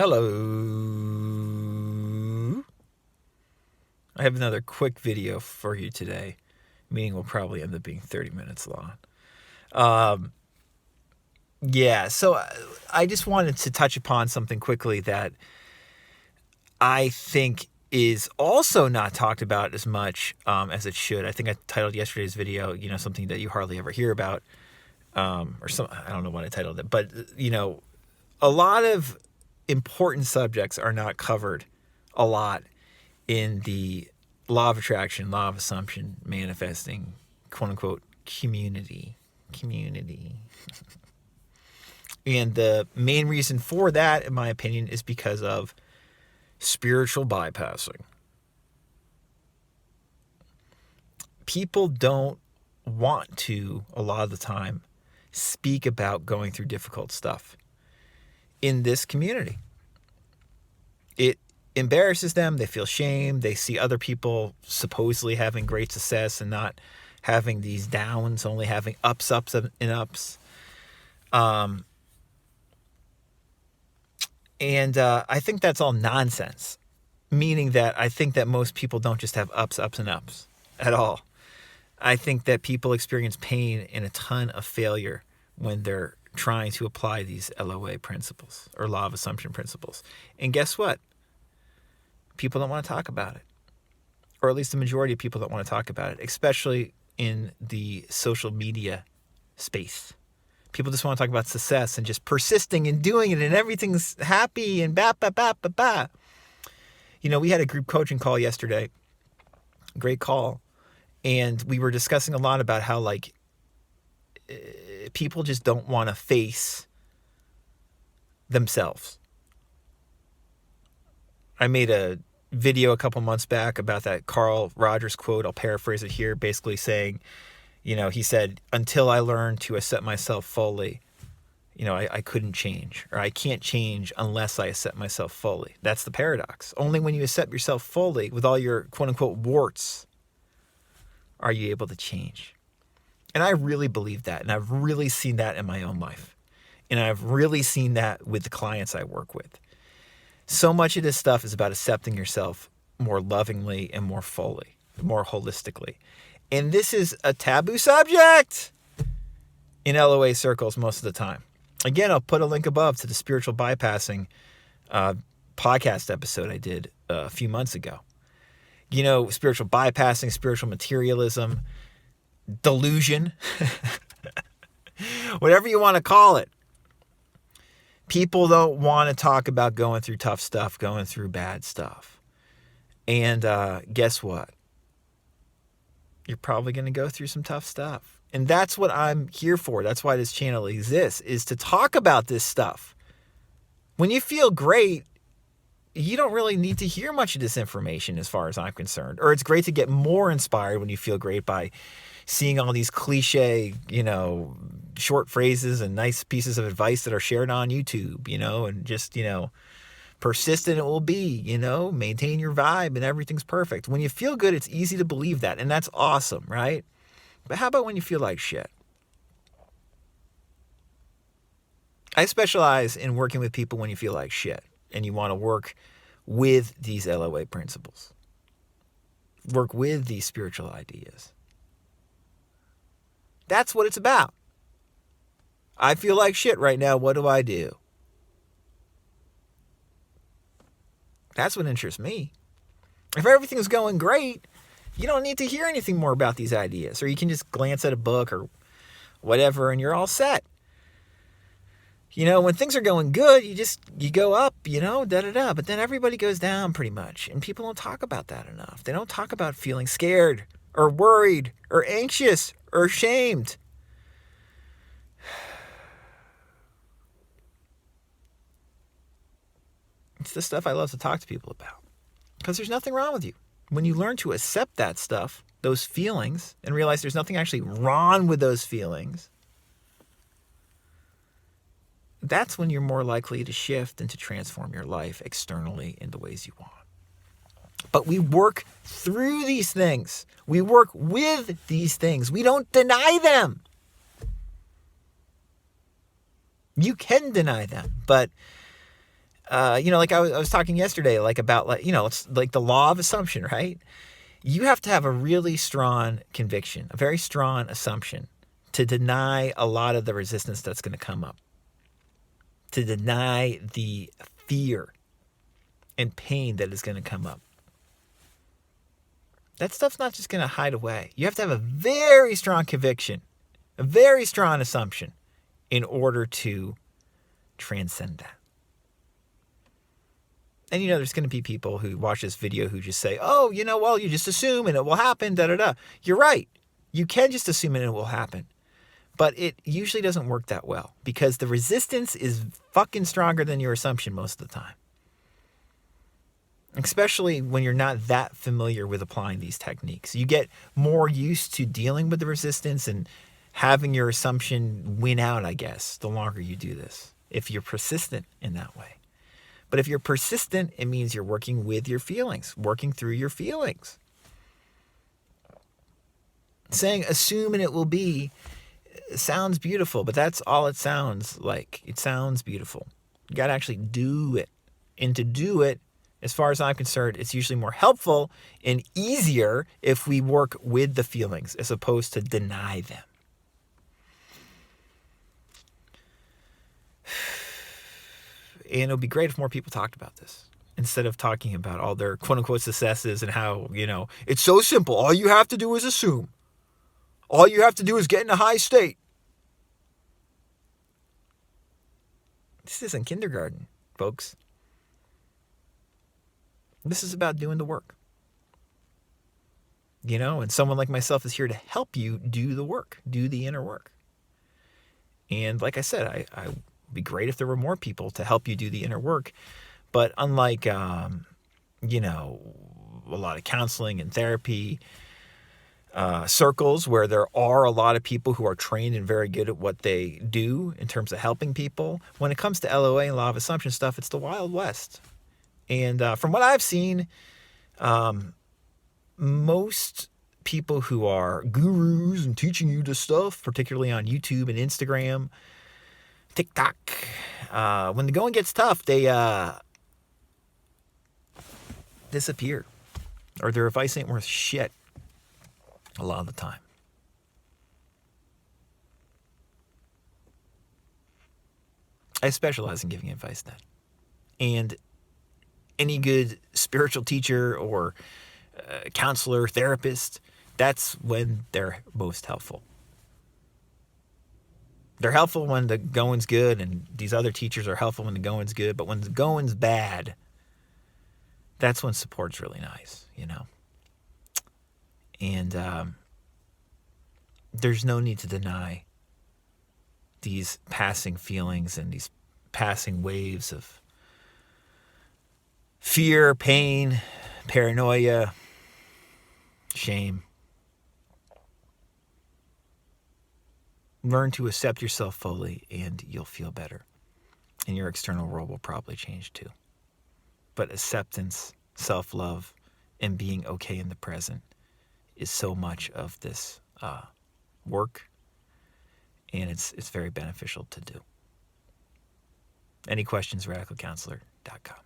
Hello. I have another quick video for you today. Meeting will probably end up being 30 minutes long. So I just wanted to touch upon something quickly that I think is also not talked about as much as it should. I think I titled yesterday's video, something that you hardly ever hear about, or some, I don't know what I titled it, but a lot of important subjects are not covered a lot in the law of attraction, law of assumption, manifesting, quote unquote, community. And the main reason for that, in my opinion, is because of spiritual bypassing. People don't want to, a lot of the time, speak about going through difficult stuff in this community. It embarrasses them. They feel shame. They see other people supposedly having great success and not having these downs, only having ups, and ups. And I think that's all nonsense, meaning that I think that most people don't just have ups, and ups at all. I think that people experience pain and a ton of failure when they're trying to apply these LOA principles or law of assumption principles. And guess what? People don't want to talk about it. Or at least the majority of people don't want to talk about it, especially in the social media space. People just want to talk about success and just persisting and doing it and everything's happy and ba. We had a group coaching call yesterday. Great call. And we were discussing a lot about how people just don't want to face themselves. I made a video a couple months back about that Carl Rogers quote. I'll paraphrase it here, basically saying, he said, until I learn to accept myself fully, I couldn't change, or I can't change unless I accept myself fully. That's the paradox. Only when you accept yourself fully with all your quote unquote warts are you able to change. And I really believe that. And I've really seen that in my own life. And I've really seen that with the clients I work with. So much of this stuff is about accepting yourself more lovingly and more fully, more holistically. And this is a taboo subject in LOA circles most of the time. Again, I'll put a link above to the spiritual bypassing podcast episode I did a few months ago. Spiritual bypassing, spiritual materialism, delusion, whatever you want to call it. People don't want to talk about going through tough stuff, going through bad stuff. And guess what? You're probably going to go through some tough stuff. And that's what I'm here for. That's why this channel exists, is to talk about this stuff. When you feel great, you don't really need to hear much of this information as far as I'm concerned. Or it's great to get more inspired when you feel great by seeing all these cliche, short phrases and nice pieces of advice that are shared on YouTube, and just, persistent it will be, maintain your vibe and everything's perfect. When you feel good, it's easy to believe that. And that's awesome, right? But how about when you feel like shit? I specialize in working with people when you feel like shit and you want to work with these LOA principles. Work with these spiritual ideas. That's what it's about. I feel like shit right now. What do I do? That's what interests me. If everything's going great, you don't need to hear anything more about these ideas. Or you can just glance at a book or whatever and you're all set. When things are going good, you go up, But then everybody goes down pretty much. And people don't talk about that enough. They don't talk about feeling scared or worried or anxious or ashamed. It's the stuff I love to talk to people about. Because there's nothing wrong with you. When you learn to accept that stuff, those feelings, and realize there's nothing actually wrong with those feelings, that's when you're more likely to shift and to transform your life externally in the ways you want. But we work through these things. We work with these things. We don't deny them. You can deny them, but like I was talking yesterday, like about like, it's like the law of assumption, right? You have to have a really strong conviction, a very strong assumption to deny a lot of the resistance that's going to come up, to deny the fear and pain that is going to come up. That stuff's not just going to hide away. You have to have a very strong conviction, a very strong assumption in order to transcend that. And, there's going to be people who watch this video who just say, oh, well, you just assume and it will happen, da-da-da. You're right. You can just assume and it will happen. But it usually doesn't work that well because the resistance is fucking stronger than your assumption most of the time. Especially when you're not that familiar with applying these techniques. You get more used to dealing with the resistance and having your assumption win out, I guess, the longer you do this, if you're persistent in that way. But if you're persistent, it means you're working with your feelings, working through your feelings. Saying assume and it will be sounds beautiful, but that's all it sounds like. It sounds beautiful. You got to actually do it. And to do it, as far as I'm concerned, it's usually more helpful and easier if we work with the feelings as opposed to deny them. And it would be great if more people talked about this instead of talking about all their quote unquote successes and how, it's so simple. All you have to do is assume. All you have to do is get in a high state. This isn't kindergarten, folks. This is about doing the work. And someone like myself is here to help you do the work, do the inner work. And like I said, I would be great if there were more people to help you do the inner work. But unlike, a lot of counseling and therapy circles where there are a lot of people who are trained and very good at what they do in terms of helping people, when it comes to LOA and law of assumption stuff, it's the Wild West. And from what I've seen, most people who are gurus and teaching you this stuff, particularly on YouTube and Instagram, TikTok, when the going gets tough, they disappear. Or their advice ain't worth shit a lot of the time. I specialize in giving advice then. And any good spiritual teacher or counselor, therapist, that's when they're most helpful. They're helpful when the going's good, and these other teachers are helpful when the going's good. But when the going's bad, that's when support's really nice, And there's no need to deny these passing feelings and these passing waves of fear, pain, paranoia, shame. Learn to accept yourself fully and you'll feel better. And your external world will probably change too. But acceptance, self-love, and being okay in the present is so much of this work. And it's very beneficial to do. Any questions, radicalcounselor.com.